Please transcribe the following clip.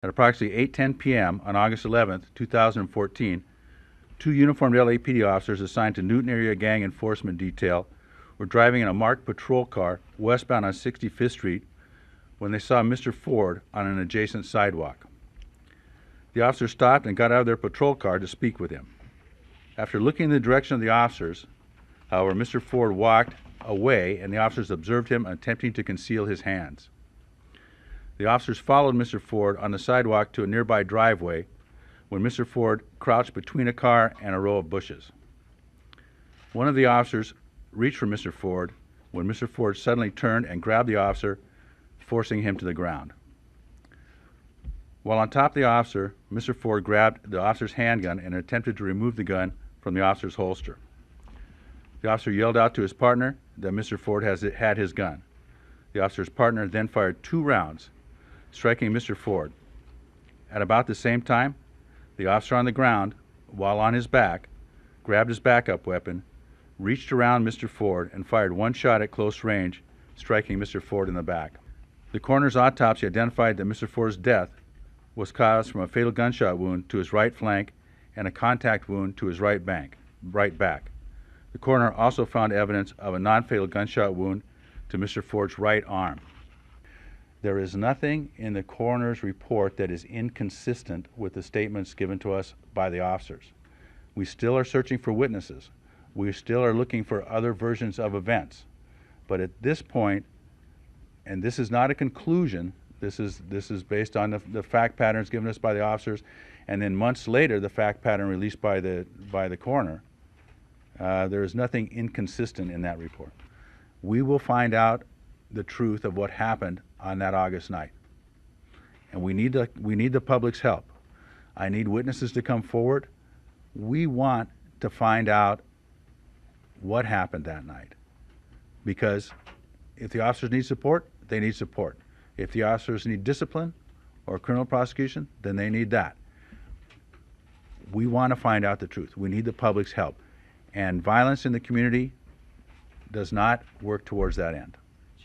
At approximately 8:10 p.m. on August 11, 2014, two uniformed LAPD officers assigned to Newton Area Gang Enforcement Detail were driving in a marked patrol car westbound on 65th Street when they saw Mr. Ford on an adjacent sidewalk. The officers stopped and got out of their patrol car to speak with him. After looking in the direction of the officers, however, Mr. Ford walked away and the officers observed him attempting to conceal his hands. The officers followed Mr. Ford on the sidewalk to a nearby driveway when Mr. Ford crouched between a car and a row of bushes. One of the officers reached for Mr. Ford when Mr. Ford suddenly turned and grabbed the officer, forcing him to the ground. While on top of the officer, Mr. Ford grabbed the officer's handgun and attempted to remove the gun from the officer's holster. The officer yelled out to his partner that Mr. Ford had his gun. The officer's partner then fired 2 rounds, striking Mr. Ford. At about the same time, the officer on the ground, while on his back, grabbed his backup weapon, reached around Mr. Ford, and fired 1 shot at close range, striking Mr. Ford in the back. The coroner's autopsy identified that Mr. Ford's death was caused from a fatal gunshot wound to his right flank and a contact wound to his right back. The coroner also found evidence of a non-fatal gunshot wound to Mr. Ford's right arm. There is nothing in the coroner's report that is inconsistent with the statements given to us by the officers. We still are searching for witnesses. We still are looking for other versions of events. But at this point, and this is not a conclusion, this is based on the fact patterns given us by the officers, and then months later the fact pattern released by the coroner. There is nothing inconsistent in that report. We will find out the truth of what happened on that August night, and we need the public's help. I need witnesses to come forward. We want to find out what happened that night, because if the officers need support, they need support. If the officers need discipline or criminal prosecution, then they need that. We want to find out the truth. We need the public's help. And violence in the community does not work towards that end.